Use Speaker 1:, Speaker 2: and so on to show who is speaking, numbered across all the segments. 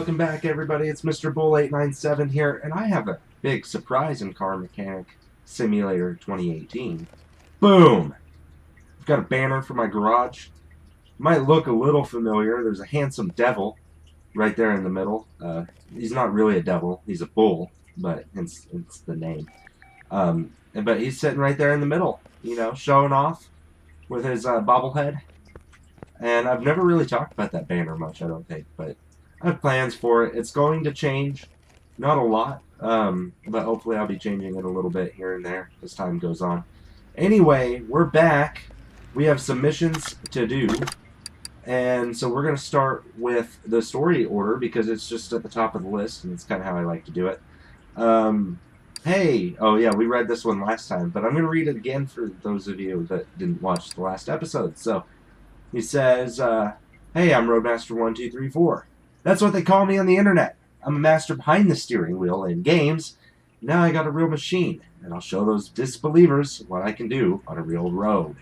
Speaker 1: Welcome back, everybody. It's Mr. Bull 897 here, and I have a big surprise in Car Mechanic Simulator 2018. Boom! I've got a banner for my garage. Might look a little familiar. There's a handsome devil right there in the middle. He's not really a devil. He's a bull, but it's the name. But he's sitting right there in the middle, you know, showing off with his bobblehead. And I've never really talked about that banner much, I don't think, but I have plans for it. It's going to change, not a lot, but hopefully I'll be changing it a little bit here and there as time goes on. Anyway, we're back. We have some missions to do, and so we're going to start with the story order because it's just at the top of the list, and it's kind of how I like to do it. Hey, oh yeah, we read this one last time, but I'm going to read it again for those of you that didn't watch the last episode. So, he says, hey, I'm Roadmaster1234. That's what they call me on the internet. I'm a master behind the steering wheel in games. Now I got a real machine, and I'll show those disbelievers what I can do on a real road.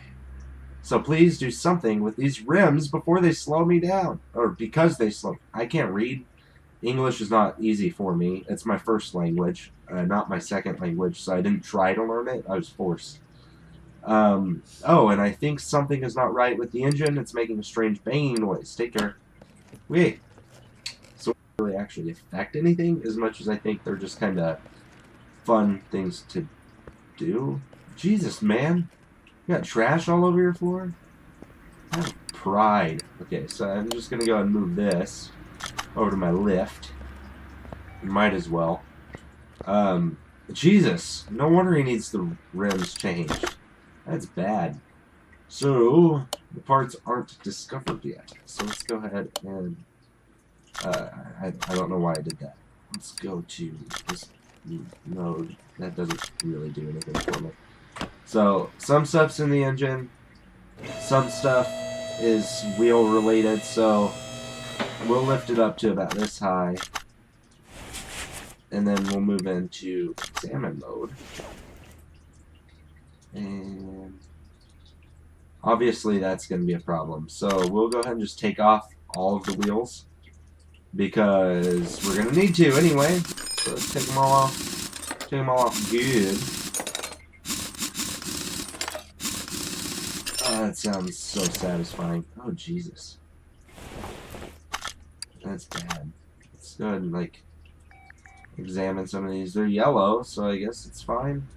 Speaker 1: So please do something with these rims before they slow me down. Or because they slow. I can't read. English is not easy for me. It's my first language, not my second language, so I didn't try to learn it. I was forced. Oh, and I think something is not right with the engine. It's making a strange banging noise. Take care. Wait. So it doesn't really actually affect anything as much as I think they're just kind of fun things to do. Jesus, man. You got trash all over your floor? I have pride. Okay, so I'm just going to go and move this over to my lift. Might as well. Jesus. No wonder he needs the rims changed. That's bad. So, the parts aren't discovered yet. So let's go ahead and... I don't know why I did that. Let's go to this mode. That doesn't really do anything for me. So, some stuff's in the engine. Some stuff is wheel related. So, we'll lift it up to about this high. And then we'll move into examine mode. And obviously that's going to be a problem. So we'll go ahead and just take off all of the wheels because we're going to need to anyway. So let's take them all off. Take them all off good. Oh, that sounds so satisfying. Oh, Jesus. That's bad. Let's go ahead and, like, examine some of these. They're yellow, so I guess it's fine.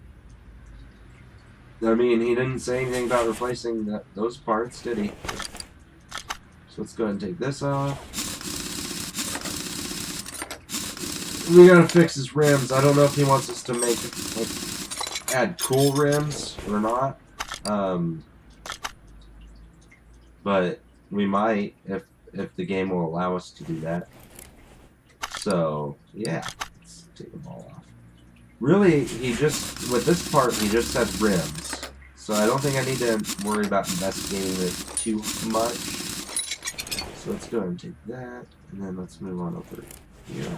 Speaker 1: I mean, he didn't say anything about replacing those parts, did he? So let's go ahead and take this off. We gotta fix his rims. I don't know if he wants us to make, like, add cool rims or not. But we might if the game will allow us to do that. So, yeah. Let's take them all off. Really, with this part, he just said rims. So I don't think I need to worry about investigating it too much. So let's go ahead and take that, and then let's move on over here.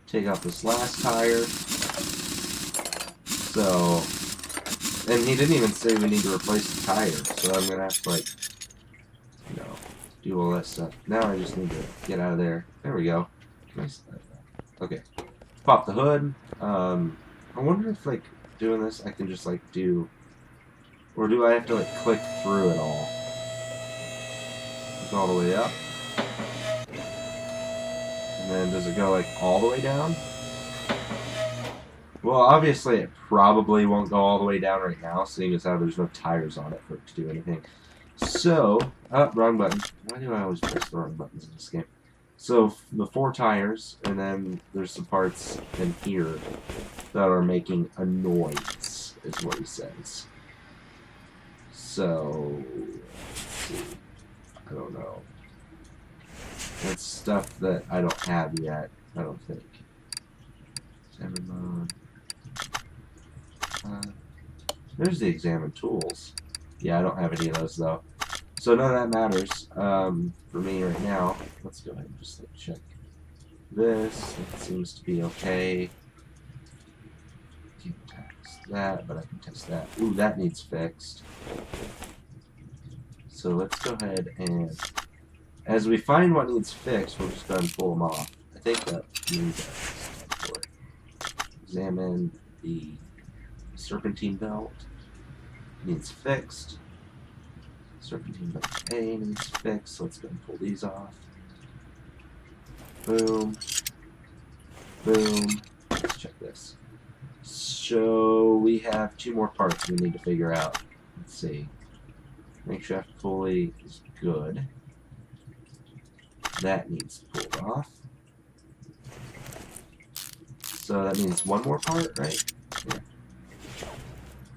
Speaker 1: Take off this last tire. So, and he didn't even say we need to replace the tire, so I'm going to have to, like, you know, do all that stuff. Now I just need to get out of there. There we go. Nice. Okay. Pop the hood. I wonder if, like, doing this, I can just, like, do... Or do I have to, like, click through it all? It's all the way up. And then does it go, like, all the way down? Well, obviously it probably won't go all the way down right now, seeing as how there's no tires on it for it to do anything. So... Oh, wrong button. Why do I always press the wrong buttons in this game? So, the 4 tires, and then there's some parts in here that are making a noise, is what he says. So, let's see. I don't know. That's stuff that I don't have yet, I don't think. Examine mode. There's the examine tools. Yeah, I don't have any of those, though. So none of that matters for me right now. Let's go ahead and just like, check this. It seems to be okay. Can't test that, but I can test that. Ooh, that needs fixed. So let's go ahead and as we find what needs fixed, we'll just go ahead and pull them off. I think that means that. Examine the serpentine belt. Needs fixed. Serpentine belt A needs fixed. Let's go and pull these off. Boom. Boom. Let's check this. So we have 2 more parts we need to figure out. Let's see. Crankshaft pulley is good. That needs pulled off. So that means 1 more part, right? Yeah.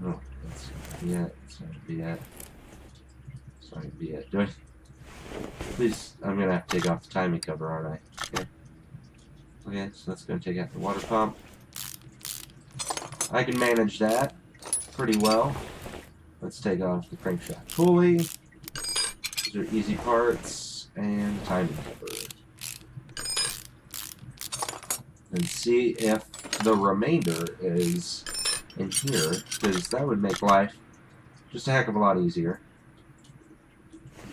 Speaker 1: Oh, that's not be it. It's not gonna be it. It's not gonna be it. Do I? Please, I'm gonna have to take off the timing cover, aren't I? Okay. Okay, so that's gonna take out the water pump. I can manage that pretty well. Let's take off the crankshaft pulley. These are easy parts, and timing cover. And see if the remainder is in here, because that would make life just a heck of a lot easier.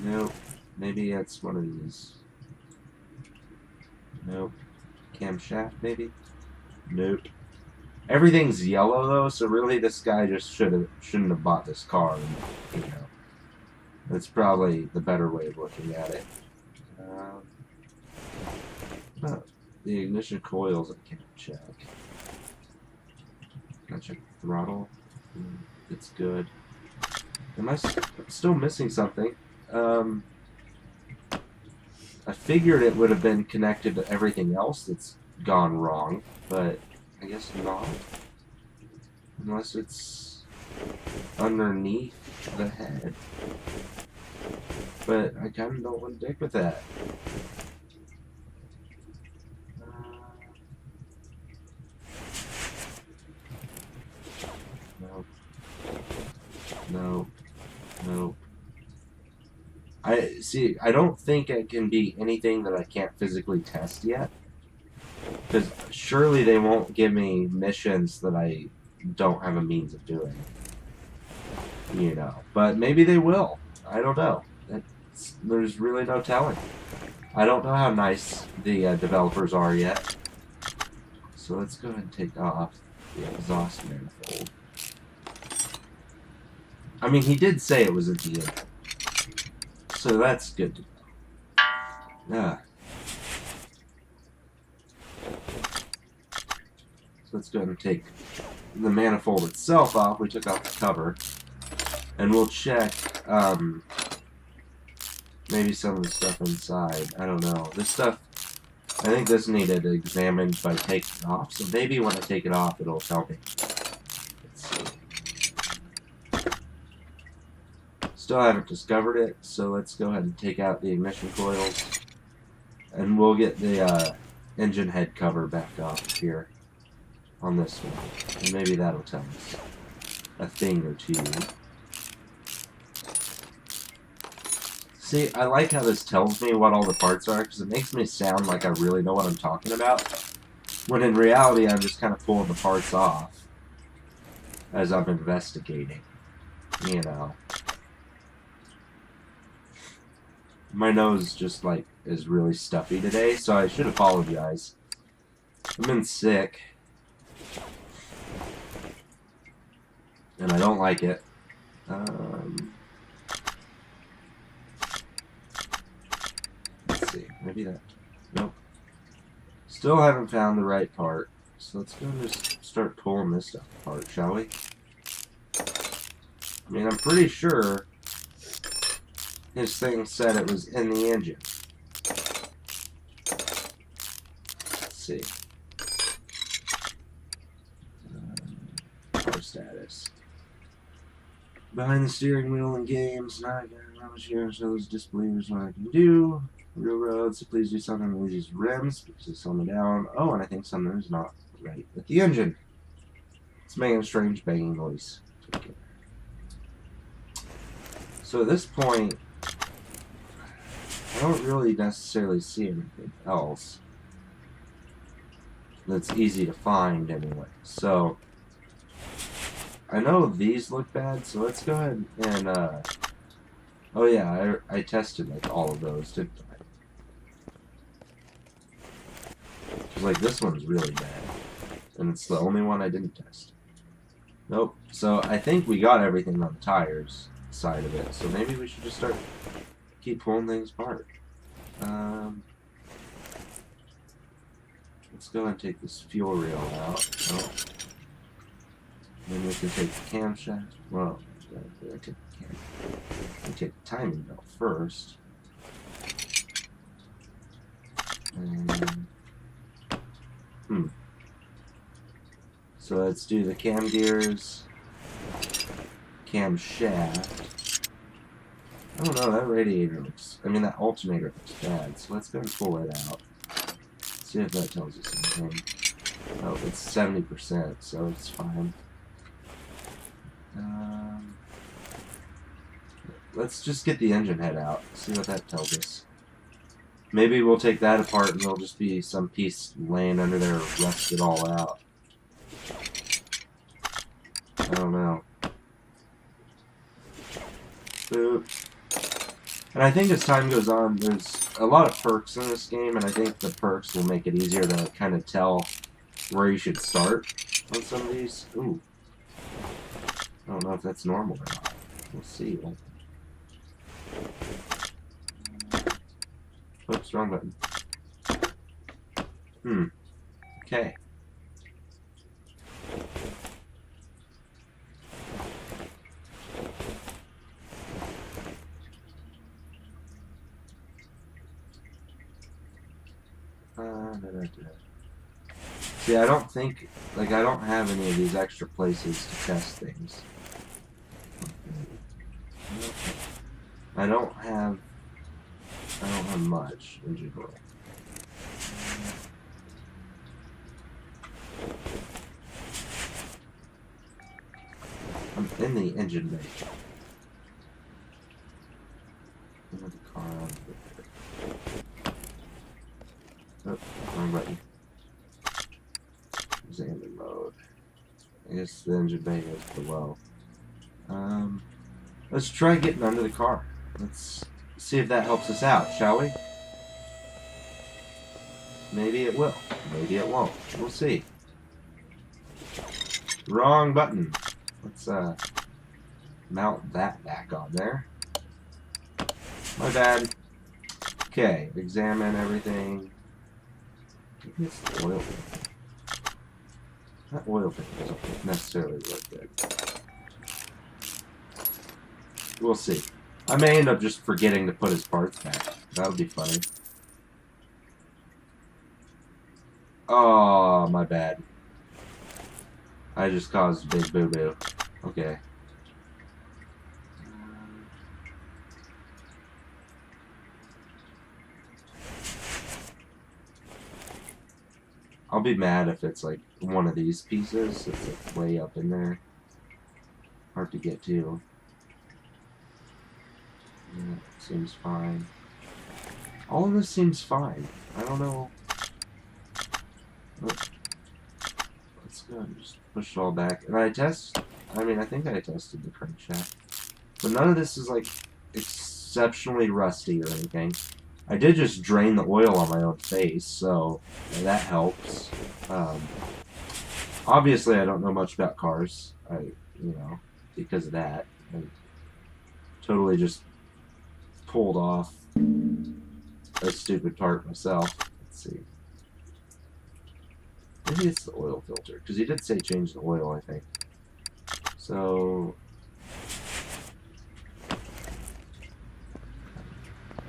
Speaker 1: Nope. Maybe it's one of these. Nope. Camshaft, maybe? Nope. Everything's yellow though, so really this guy just shouldn't have bought this car. You know, that's probably the better way of looking at it. Oh, the ignition coils I can't check. Can I check the throttle? It's good. Am I still missing something? I figured it would have been connected to everything else that's gone wrong, but I guess not. Unless it's underneath the head. But I kind of don't want to dick with that. No. No. No. I don't think it can be anything that I can't physically test yet. Because surely they won't give me missions that I don't have a means of doing. You know. But maybe they will. I don't know. There's really no telling. I don't know how nice the developers are yet. So let's go ahead and take off the exhaust manifold. I mean, he did say it was at the end. So that's good to know. Yeah. So let's go ahead and take the manifold itself off. We took off the cover. And we'll check maybe some of the stuff inside. I don't know. This stuff, I think this needed examined by taking it off. So maybe when I take it off, it'll tell me. Let's see. Still haven't discovered it, so let's go ahead and take out the ignition coils. And we'll get the engine head cover back off here on this one. And maybe that'll tell us a thing or two. See, I like how this tells me what all the parts are, because it makes me sound like I really know what I'm talking about. When in reality, I'm just kind of pulling the parts off as I'm investigating. You know. My nose just, like, is really stuffy today, so I should apologize. I've been sick. And I don't like it. Let's see. Maybe that... Nope. Still haven't found the right part. So let's go and just start pulling this stuff apart, shall we? I mean, I'm pretty sure his thing said it was in the engine. Let's see. Car status. Behind the steering wheel in games, not again. How much here shows disbelievers what I can do. Real roads, so please do something with these rims because they slow me down. Oh, and I think something's not right with the engine. It's making a strange banging noise. Okay. So at this point, I don't really necessarily see anything else that's easy to find anyway. So I know these look bad, so let's go ahead and oh yeah, I tested like all of those, didn't I? Like, this one's really bad. And it's the only one I didn't test. Nope. So I think we got everything on the tires side of it. So maybe we should just keep pulling things apart. Let's go and take this fuel reel out. Oh. Then we can take the camshaft. Well, I take the timing belt first. And, So let's do the cam gears, camshaft. I don't know, that radiator looks, that alternator looks bad, so let's go and pull it out. See if that tells us anything. Oh, it's 70%, so it's fine. Let's just get the engine head out, see what that tells us. Maybe we'll take that apart and there'll just be some piece laying under there rusted all out. I don't know. Boop. And I think as time goes on, there's a lot of perks in this game, and I think the perks will make it easier to kind of tell where you should start on some of these. Ooh. I don't know if that's normal or not. We'll see. Oops, wrong button. Okay. See, I don't think, I don't have any of these extra places to test things. I don't have much engine oil. I'm in the engine bay. With the car on the wrong button. Examine mode. I guess the engine bay is below. Let's try getting under the car. Let's see if that helps us out, shall we? Maybe it will. Maybe it won't. We'll see. Wrong button. Let's mount that back on there. My bad. Okay, examine everything. Maybe it's the oil filter. That oil filter doesn't necessarily look good. We'll see. I may end up just forgetting to put his parts back. That would be funny. Oh, my bad. I just caused a big boo-boo. Okay. I'll be mad if it's like one of these pieces. It's like way up in there. Hard to get to. Yeah, seems fine. All of this seems fine. I don't know. Let's go and just push it all back. And I think I tested the crankshaft. But none of this is like exceptionally rusty or anything. I did just drain the oil on my own face, so that helps. Obviously, I don't know much about cars. Because of that, I totally just pulled off a stupid part myself. Let's see. Maybe it's the oil filter, because he did say change the oil, I think. So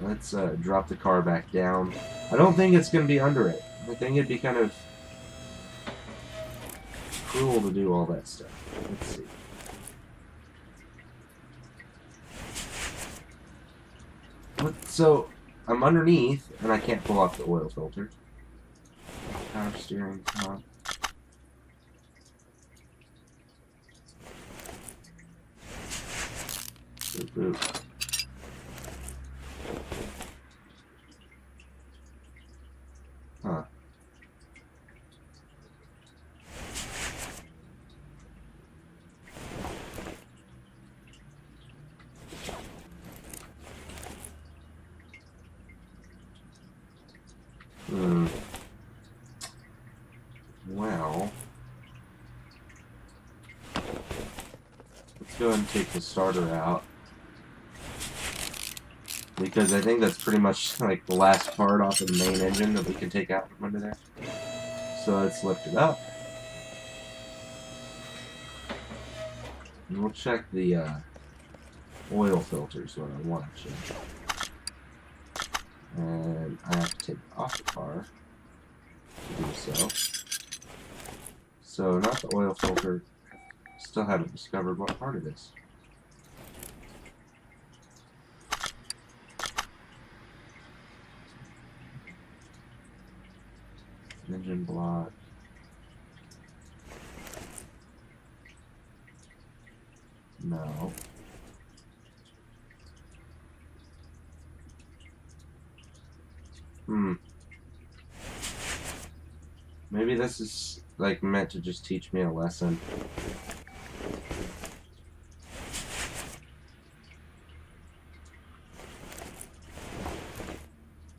Speaker 1: let's drop the car back down. I don't think it's going to be under it. I think it'd be kind of cruel to do all that stuff. Let's see. So I'm underneath, and I can't pull off the oil filter. Power steering, huh? Boop, boop. Huh. Let's go ahead and take the starter out. Because I think that's pretty much like the last part off of the main engine that we can take out from under there. So let's lift it up. And we'll check the oil filters, what I want to check. And I have to take it off the car to do so. So not the oil filter. Still haven't discovered what part it is. Engine block. No. Maybe this is like meant to just teach me a lesson.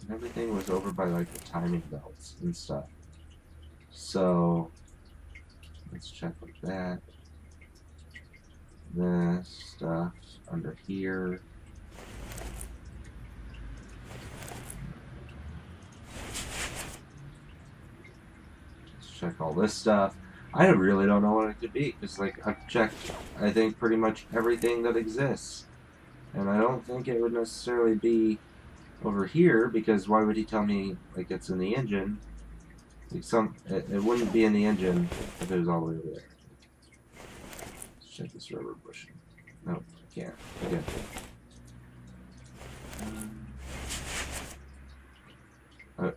Speaker 1: And everything was over by like the timing belts and stuff. So let's check like that. This stuff under here. Check all this stuff. I really don't know what it could be, because like I've checked, I think, pretty much everything that exists, and I don't think it would necessarily be over here, because why would he tell me like it's in the engine? Like it wouldn't be in the engine if it was all the way over there. Let's check this rubber bushing. No, I can't. Okay.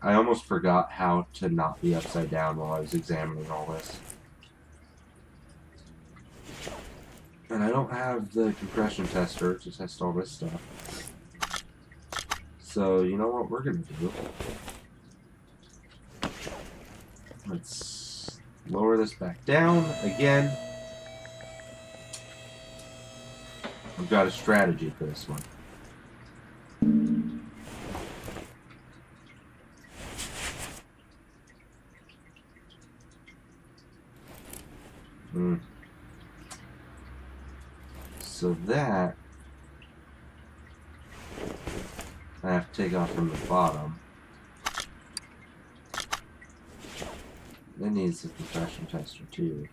Speaker 1: I almost forgot how to not be upside down while I was examining all this. And I don't have the compression tester to test all this stuff. So, you know what we're going to do? Let's lower this back down again. I've got a strategy for this one. So that I have to take off from the bottom. It needs a compression tester too.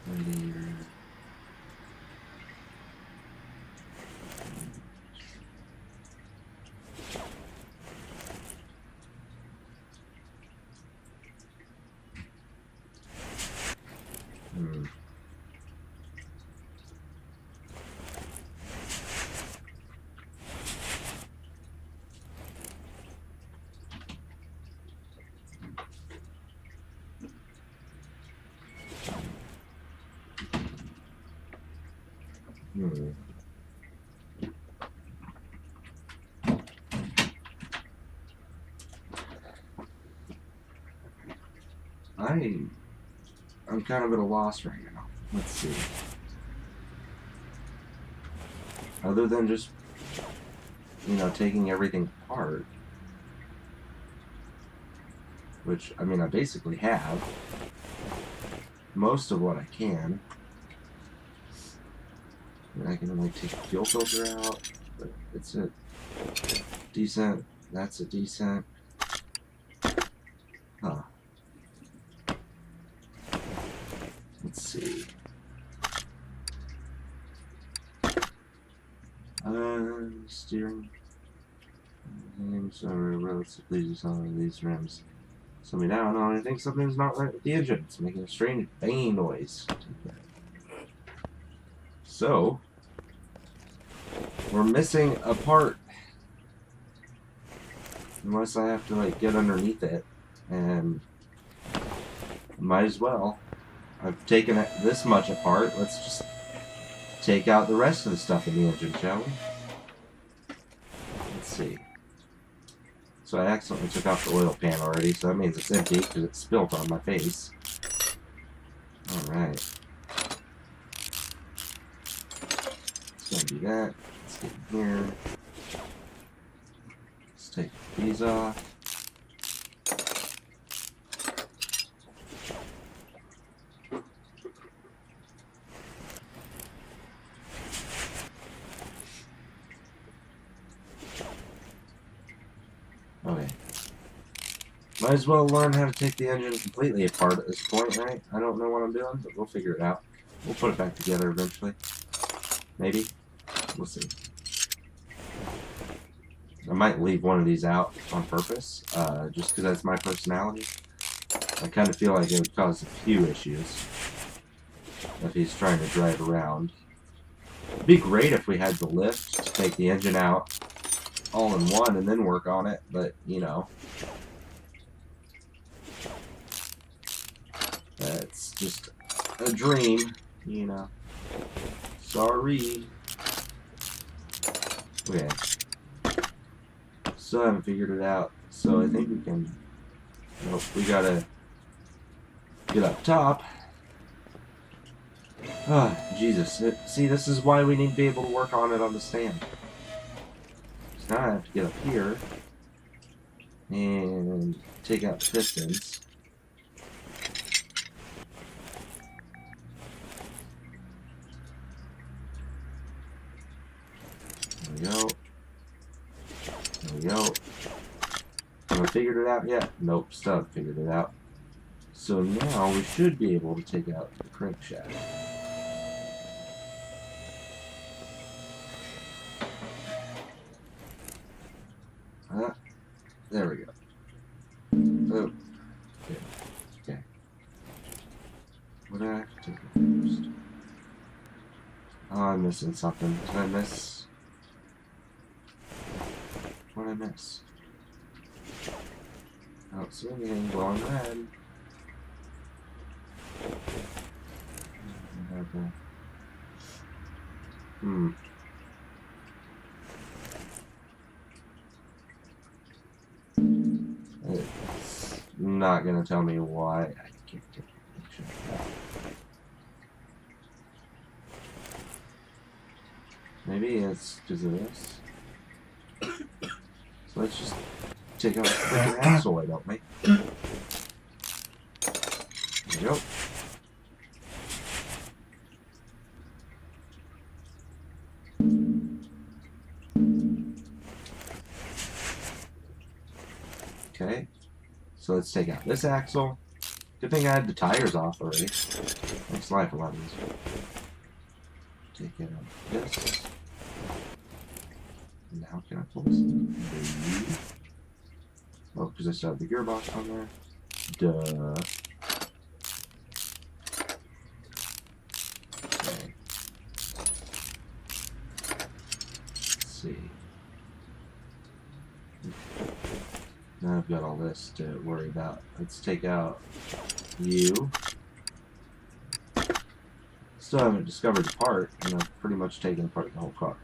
Speaker 1: Radiator. I'm kind of at a loss right now. Let's see. Other than just, you know, taking everything apart, which, I mean, I basically have most of what I can. I can like take the fuel filter out, but it's a decent. That's a decent. Huh. Let's see. Steering. Names are relatively just on these rims. Slow me down. Oh, I think something's not right with the engine. It's making a strange banging noise. So, we're missing a part. Unless I have to like get underneath it, and might as well. I've taken it this much apart. Let's just take out the rest of the stuff in the engine, shall we? Let's see. So I accidentally took off the oil pan already, so that means it's empty because it spilled on my face. Alright. Let's go and do that. Let's get in here. Let's take these off. Might as well learn how to take the engine completely apart at this point, right? I don't know what I'm doing, but we'll figure it out. We'll put it back together eventually. Maybe. We'll see. I might leave one of these out on purpose, just because that's my personality. I kind of feel like it would cause a few issues if he's trying to drive around. It'd be great if we had the lift to take the engine out all in one and then work on it, but, you know. That's just a dream, you know. Sorry. Okay. Still haven't figured it out, so I think we can... Nope, we gotta get up top. Ah, Jesus. See, this is why we need to be able to work on it on the stand. So now I have to get up here and take out the pistons. There we go. There we go. Have I figured it out yet? Nope, still haven't figured it out. So now we should be able to take out the crankshaft. There we go. Oh. Okay. Okay. What do I have to do first? Oh, I'm missing something. Did I miss? What did I miss? I don't see anything glowing red. Hmm. It's not gonna tell me why I can't take a picture of that. Maybe it's because of this. So let's just take out the freaking axle, why don't we? There we go. Okay, so let's take out this axle. Good thing I had the tires off already. Makes life a lot easier. Take out this. Now can I pull this? Oh, because I still have the gearbox on there. Duh. Okay. Let's see. Now I've got all this to worry about. Let's take out you. Still haven't discovered the part, and I've pretty much taken apart the whole car.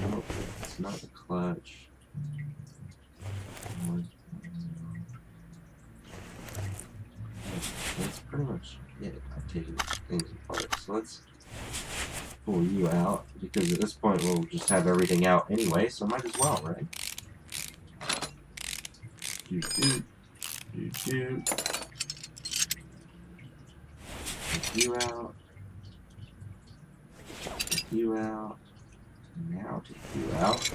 Speaker 1: Nope, it's not the clutch. That's pretty much it. I've taken things apart. So let's pull you out, because at this point we'll just have everything out anyway, so might as well, right? Take you out. Take you out. Now take you out.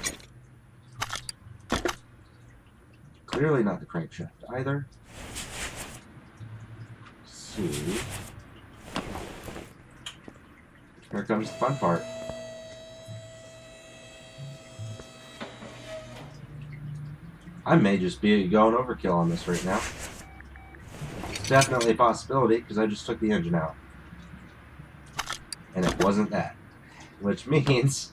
Speaker 1: Clearly not the crankshaft either. Let's see. Here comes the fun part. I may just be going overkill on this right now. It's definitely a possibility because I just took the engine out. And it wasn't that. Which means...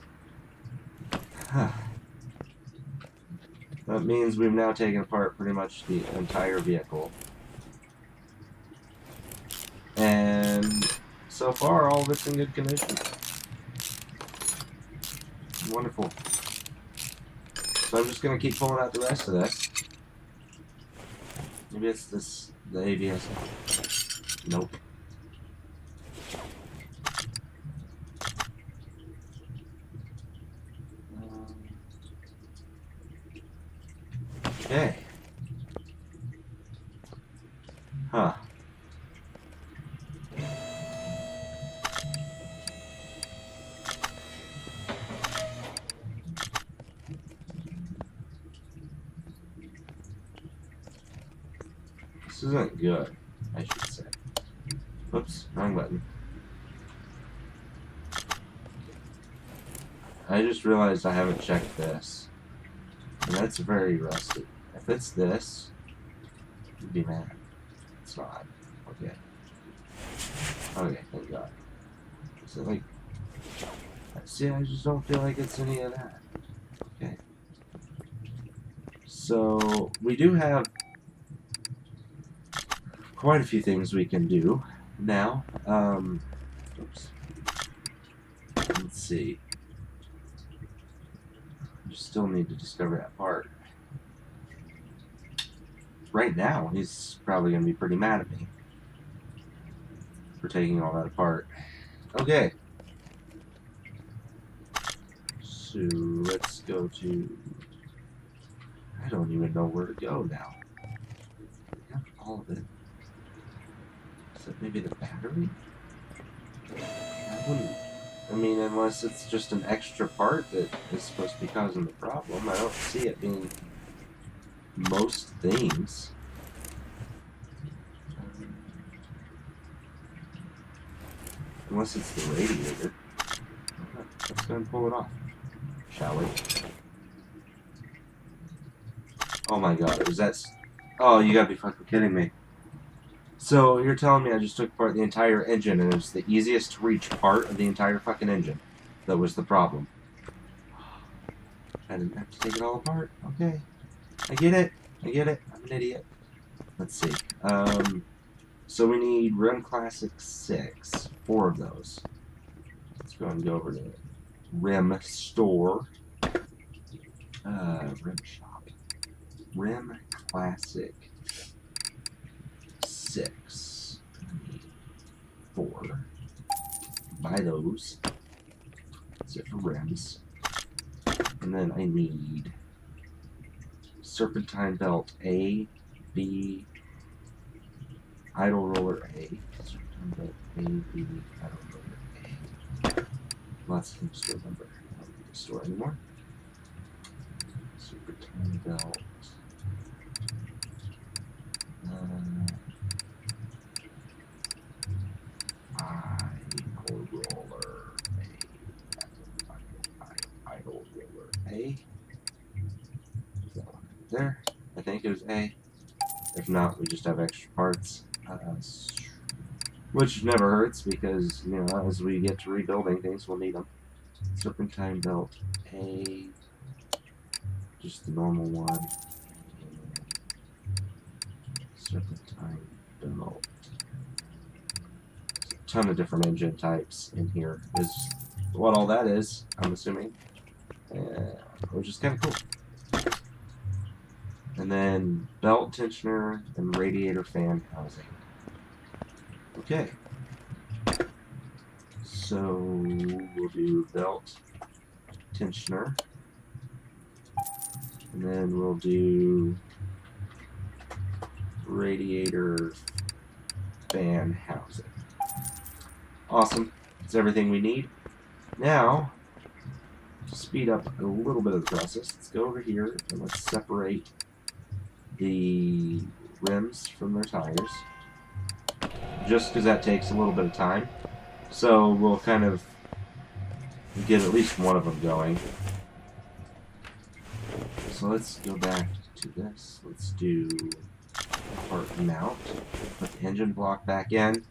Speaker 1: that means we've now taken apart pretty much the entire vehicle. And so far, all of it's in good condition. Wonderful. So I'm just going to keep pulling out the rest of this. Maybe it's this, the ABS. Nope. Okay. Huh. This isn't good, I should say. Oops, wrong button. I just realized I haven't checked this. And that's very rusty. If it's this, I'd be mad. It's not. Okay. Okay, thank God. Is it like... See, I just don't feel like it's any of that. Okay. So, we do have quite a few things we can do now. Oops. Let's see. You still need to discover that part. Right now, he's probably going to be pretty mad at me for taking all that apart. Okay. So, let's go to... I don't even know where to go now. I have all of it. Is that maybe the battery? I mean, unless it's just an extra part that is supposed to be causing the problem. I don't see it being most things. Unless it's the radiator. Let's go and pull it off, shall we? Oh my god, is that... Oh, you gotta be fucking kidding me. So, you're telling me I just took apart the entire engine and it was the easiest to reach part of the entire fucking engine that was the problem. I didn't have to take it all apart. Okay. I get it. I get it. I'm an idiot. Let's see. So we need Rim Classic 6. 4 of those. Let's go and go over to Rim Store. Rim Shop. Rim Classic 6. 4. Buy those. That's it for rims. And then I need Serpentine Belt A, B, Idle Roller A. Serpentine Belt A, B, Idle Roller A. Lots of things to remember. I don't need to store anymore. Serpentine Belt. Idle Roller A. Idle Roller A. That one right there. I think it was A. If not, we just have extra parts. Which never hurts because, you know, as we get to rebuilding things, we'll need them. Serpentine Belt A. Just the normal one. Serpentine Belt. There's a ton of different engine types in here. Is what all that is, I'm assuming. Which is kind of cool. And then belt tensioner and radiator fan housing. Okay. So we'll do belt tensioner. And then we'll do radiator fan housing. Awesome. That's everything we need. Now, to speed up a little bit of the process, let's go over here and let's separate the rims from their tires. Just because that takes a little bit of time. So we'll kind of get at least one of them going. So let's go back to this. Let's do part mount. Put the engine block back in.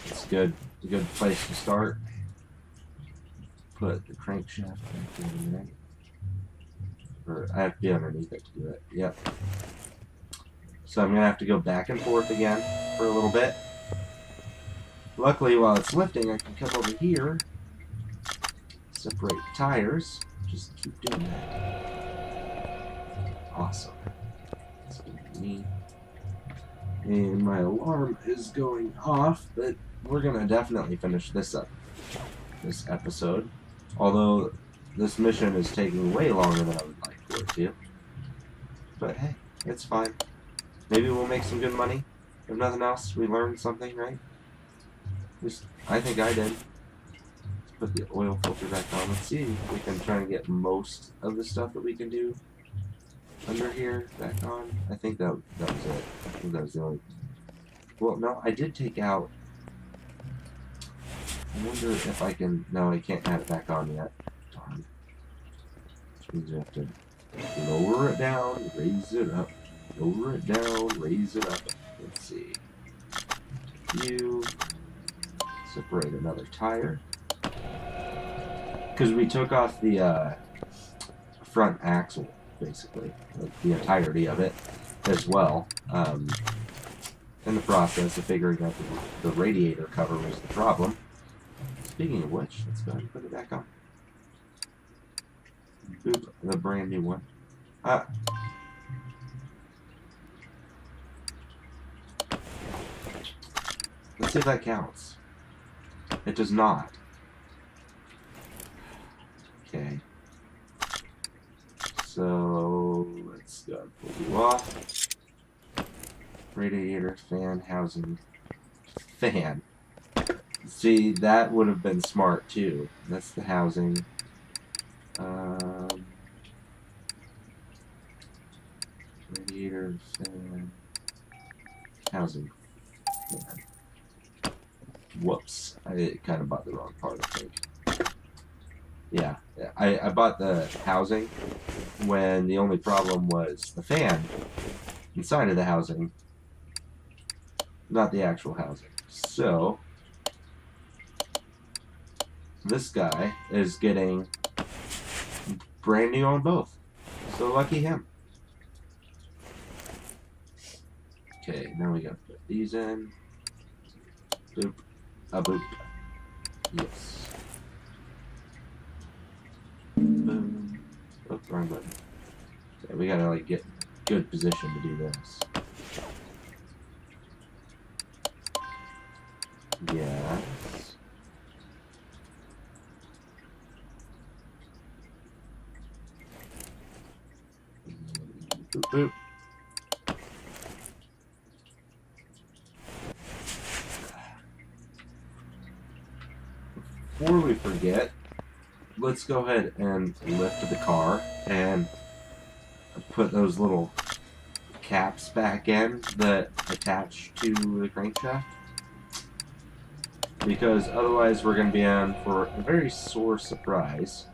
Speaker 1: It's good. A good place to start. Put the crankshaft back in there. Or I have to be underneath it to do it. Yep. So I'm gonna have to go back and forth again for a little bit. Luckily, while it's lifting, I can come over here, separate the tires. Just keep doing that. Awesome. That's gonna be neat. And my alarm is going off, but we're gonna definitely finish this up. This episode. Although this mission is taking way longer than I would like for it to. But hey, it's fine. Maybe we'll make some good money. If nothing else, we learned something, right? At least I think I did. Let's put the oil filter back on. Let's see if we can try and get most of the stuff that we can do under here back on? I think that was it. I think that was the only... Well, no, I did take out... I wonder if I can... No, I can't have it back on yet. Darn. Which means you have to lower it down, raise it up. Lower it down, raise it up. Let's see. You... Separate another tire. Because we took off the front axle, basically. Like the entirety of it as well. In the process of figuring out the radiator cover was the problem. Speaking of which, let's go ahead and put it back on. Boop, the brand new one. Let's see if that counts. It does not. Okay. So, let's go and pull you off. Radiator, fan, housing, fan. See, that would have been smart too. That's the housing. Radiator, fan, housing, fan. Whoops. I kind of bought the wrong part, I think. Yeah, I bought the housing when the only problem was the fan inside of the housing, not the actual housing. So, this guy is getting brand new on both. So lucky him. Okay, now we gotta put these in. Boop. A boop. Yes. Boom. Oh, wrong button. Okay, we gotta like get good position to do this. Yes. Boop boop. Before we forget, let's go ahead and lift the car and put those little caps back in that attach to the crankshaft. Because otherwise we're going to be in for a very sore surprise.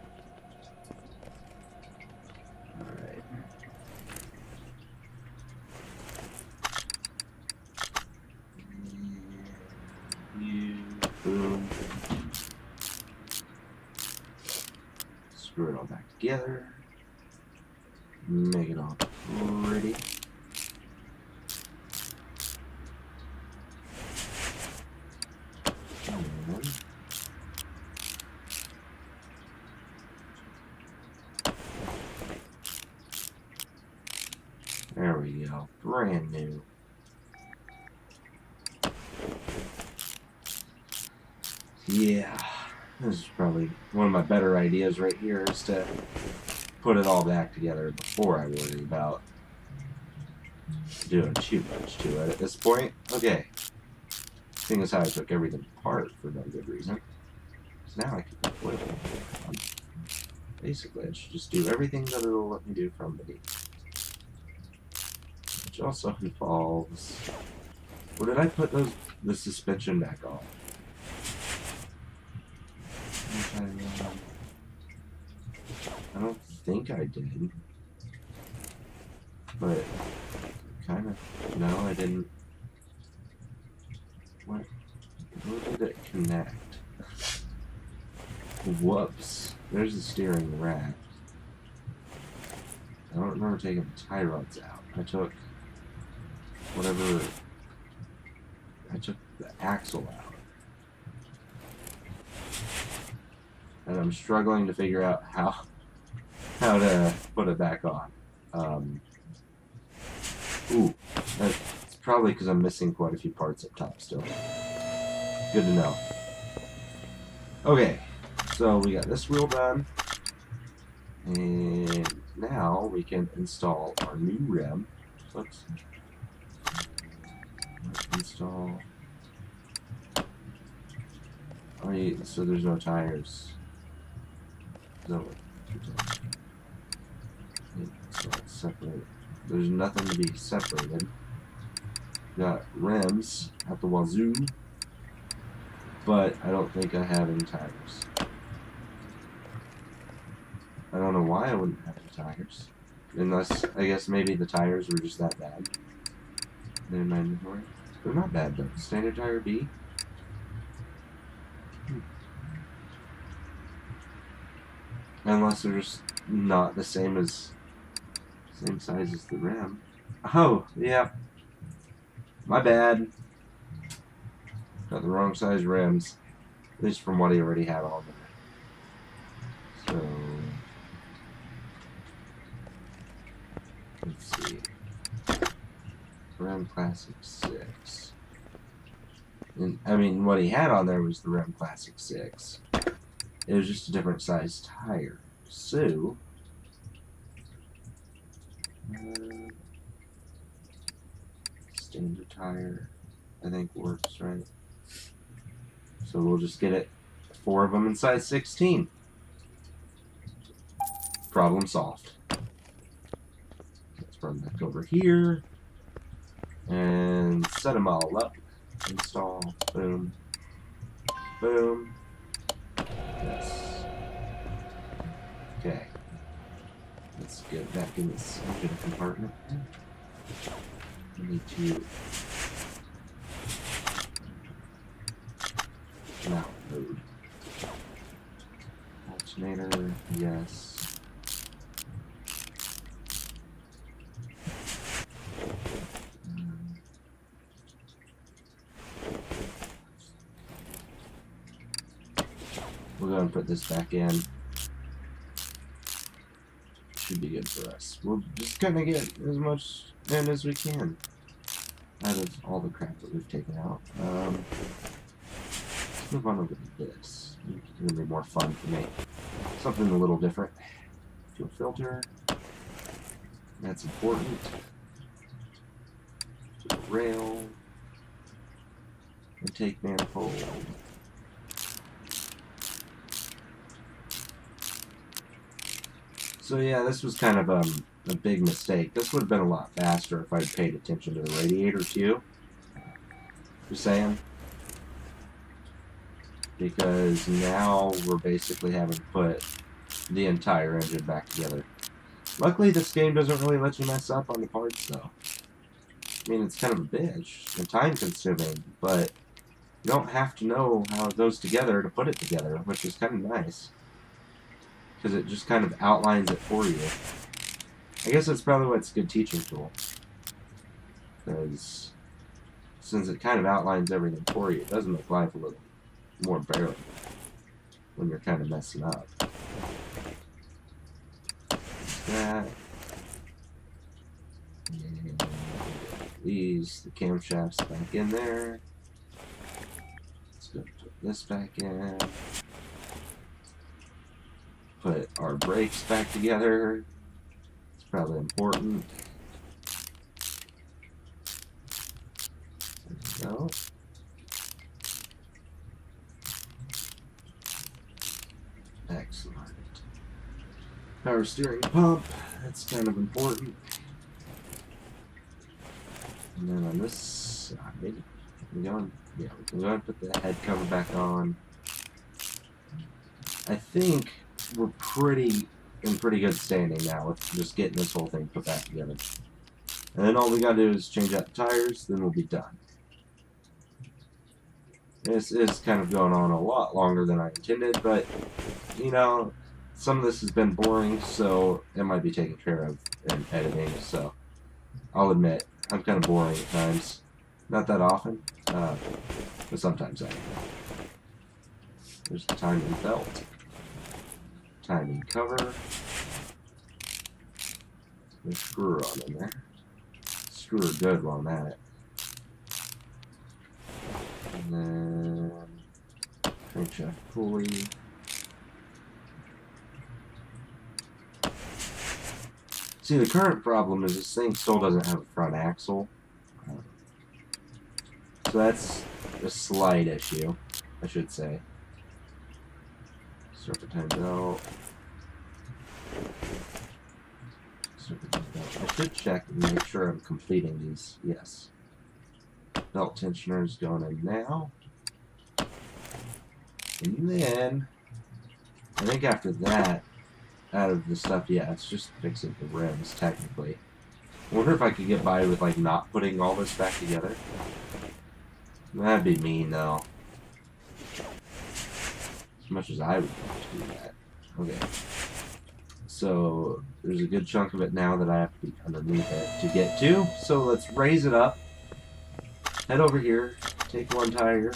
Speaker 1: Alright. Boom. Screw it all back together. Make it all pretty. There we go. Brand new. Yeah. This is probably one of my better ideas right here, is to put it all back together before I worry about doing too much to it at this point. Okay. Seeing as how I took everything apart for no good reason. So now I can put it on. Basically, I should just do everything that it'll let me do from beneath. Which also involves... Or did I put the suspension back on? I don't think I did. But, kind of... No, I didn't. What? Where did it connect? Whoops. There's the steering rack. I don't remember taking the tie rods out. I took whatever... I took the axle out. And I'm struggling to figure out how to put it back on. Ooh, that's probably because I'm missing quite a few parts up top still. Good to know. Okay, so we got this wheel done. And now we can install our new rim. Oops. Install. Oh, yeah, so there's no tires. No. So let's separate. There's nothing to be separated. Got rims at the wazoo, but I don't think I have any tires. I don't know why I wouldn't have any tires. Unless, I guess maybe the tires were just that bad. In my inventory. They're not bad though. Standard tire B. Unless they're just not the same size as the rim. Oh, yeah. My bad. Got the wrong size rims. At least from what he already had on there. So let's see. Rim Classic 6. And I mean what he had on there was the Rim Classic 6. It was just a different size tire. So standard tire I think works, right? So we'll just get it 4 of them in size 16. Problem solved. Let's run back over here and set them all up. Install. Boom. Boom. Yes. Okay. Let's get back in this engine compartment. We need to now load. Alternator, yes. We'll go and put this back in. Should be good for us. We'll just kind of get as much in as we can out of all the crap that we've taken out. Let's move on over to this. It's going to be more fun for me. Something a little different. Fuel filter. That's important. Rail. Intake manifold. So yeah, this was kind of a big mistake. This would have been a lot faster if I'd paid attention to the radiator too. Just saying. Because now we're basically having to put the entire engine back together. Luckily this game doesn't really let you mess up on the parts though. I mean, it's kind of a bitch and time consuming, but you don't have to know how it goes together to put it together, which is kind of nice. Because it just kind of outlines it for you. I guess that's probably why it's a good teaching tool. Because since it kind of outlines everything for you, it does make life a little more bearable when you're kind of messing up. That. And these, the camshafts back in there. Let's go put this back in. Put our brakes back together. It's probably important. There we go. Excellent. Power steering pump. That's kind of important. And then on this side, we can go and put the head cover back on. I think we're in pretty good standing now with just getting this whole thing put back together. And then all we gotta do is change out the tires, then we'll be done. This is kind of going on a lot longer than I intended, but, you know, some of this has been boring, so it might be taken care of in editing, so I'll admit, I'm kind of boring at times. Not that often, but sometimes I am. There's the timing belt. Timing cover. There's a screw on in there. Screw her good while I'm at it. And then crankshaft pulley. See, the current problem is this thing still doesn't have a front axle. So that's a slight issue, I should say. Serpentine belt. I should check and make sure I'm completing these. Yes. Belt tensioners going in now. And then, I think after that, out of the stuff, yeah, it's just fixing the rims, technically. I wonder if I could get by with, like, not putting all this back together. That'd be mean, though. As much as I would want to do that. Okay. So, there's a good chunk of it now that I have to be underneath it to get to. So, let's raise it up. Head over here. Take one tire.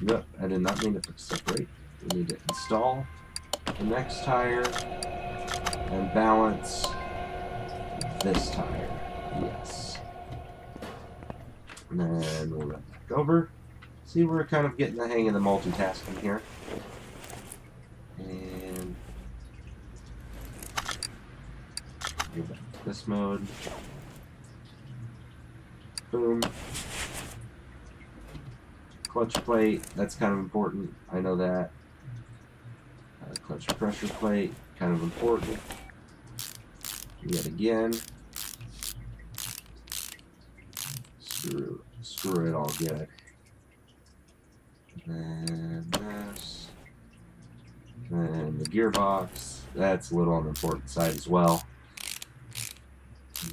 Speaker 1: Nope, I did not mean to separate. We need to install the next tire and balance this tire. Yes. And then we'll run back over. See, we're kind of getting the hang of the multitasking here. And go back to this mode. Boom. Clutch plate, that's kind of important. I know that. Clutch pressure plate, kind of important. Yet again. Screw it all good. And this. And the gearbox. That's a little on the important side as well.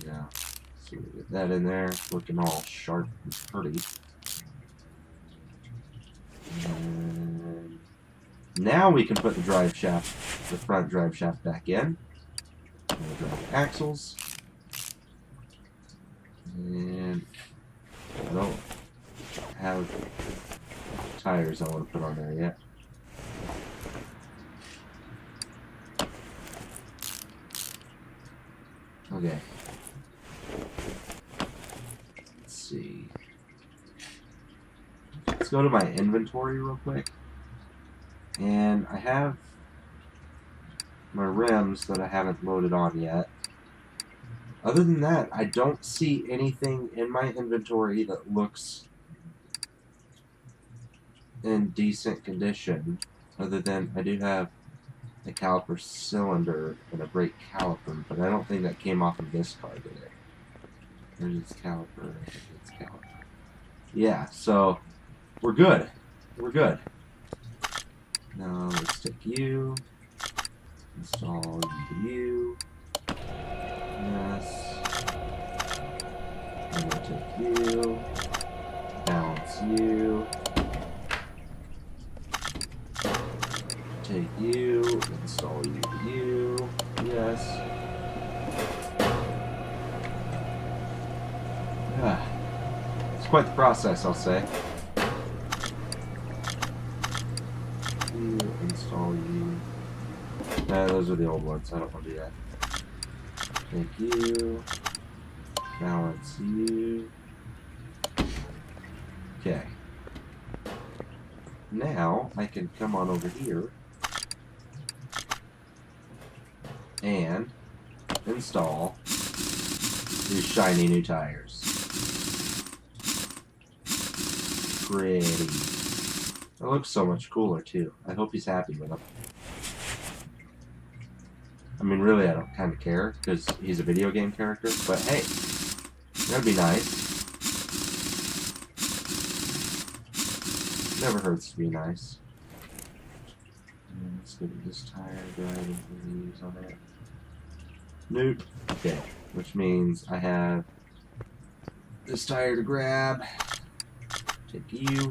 Speaker 1: Yeah. So we get that in there, looking all sharp and pretty. And now we can put the drive shaft, the front drive shaft back in. And the drive axles. And I don't have tires I want to put on there yet. Okay. Let's see. Let's go to my inventory real quick. And I have my rims that I haven't loaded on yet. Other than that, I don't see anything in my inventory that looks in decent condition. Other than I do have a caliper cylinder and a brake caliper, but I don't think that came off of this car today. There's its caliper. Its caliper. Yeah, so we're good. We're good. Now let's take you. Install you. Yes. And we'll take you. Balance you. Take you. Install you. Yes. It's quite the process, I'll say. You, install you. Nah, those are the old ones. I don't want to do that. Take you. Balance you. Okay. Now I can come on over here and install these shiny new tires. Pretty. It looks so much cooler too. I hope he's happy with them. I mean, really, I don't kind of care because he's a video game character. But hey, that'd be nice. Never hurts to be nice. And let's go to this tire. Do I have anything to use on it? Nope. Okay, which means I have this tire to grab. Take you.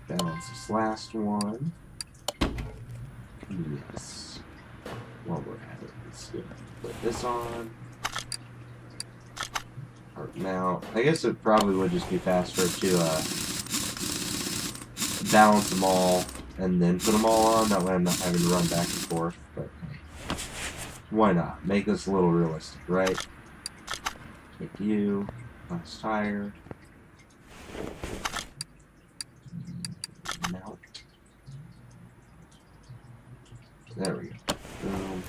Speaker 1: Balance this last one. Yes. While we're at it, let's go put this on. Part mount. I guess it probably would just be faster to balance them all and then put them all on. That way I'm not having to run back and forth. But hey, why not? Make this a little realistic, right? Take you. Last tire. Mount. There we go. Boom.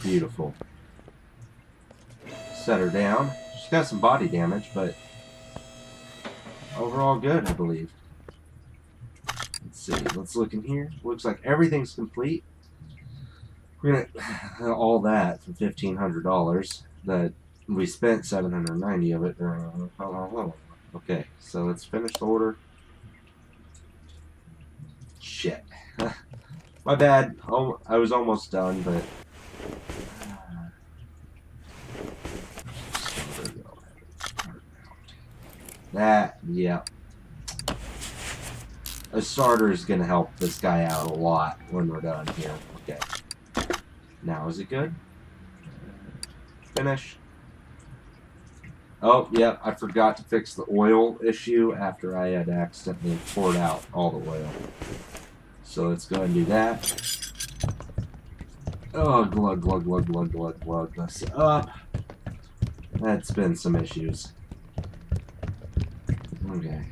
Speaker 1: Beautiful. Set her down. She's got some body damage, but overall good, I believe. see. Let's look in here. Looks like everything's complete. We're gonna all that for $1,500 that we spent $790 of it during. Okay, so let's finish the order. Shit. My bad. Oh, I was almost done, but that, yeah. A starter is going to help this guy out a lot when we're done here. Okay. Now, is it good? Finish. Oh, yeah, I forgot to fix the oil issue after I had accidentally poured out all the oil. So let's go ahead and do that. Oh, glug, glug, glug, glug, glug, glug this up. That's been some issues. Okay.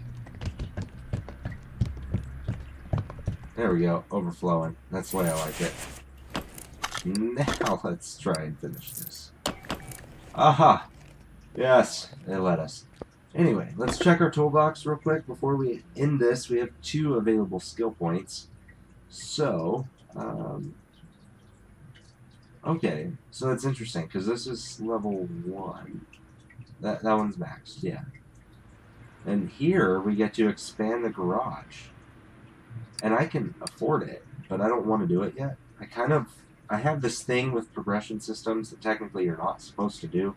Speaker 1: There we go, overflowing. That's the way I like it. Now let's try and finish this. Aha! Yes, it let us. Anyway, let's check our toolbox real quick before we end this. We have 2 available skill points. So, okay, so that's interesting because this is level 1. That one's maxed, yeah. And here we get to expand the garage. And I can afford it, but I don't want to do it yet. I have this thing with progression systems that technically you're not supposed to do,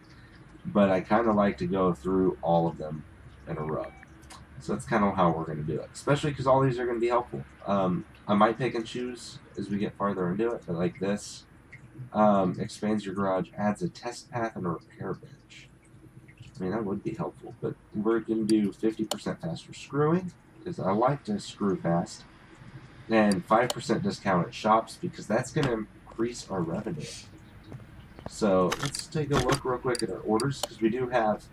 Speaker 1: but I kind of like to go through all of them in a row. So that's kind of how we're going to do it, especially because all these are going to be helpful. I might pick and choose as we get farther into it, but like this, expands your garage, adds a test path and a repair bench. I mean, that would be helpful, but we're going to do 50% faster screwing, because I like to screw fast, and 5% discount at shops, because that's going to increase our revenue. So let's take a look real quick at our orders, because we do have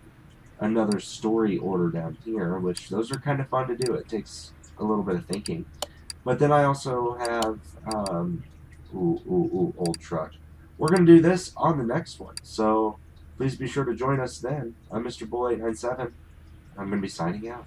Speaker 1: another story order down here, which those are kind of fun to do. It takes a little bit of thinking. But then I also have, old truck. We're going to do this on the next one, so please be sure to join us then. I'm Mr. Bull 897. I'm going to be signing out.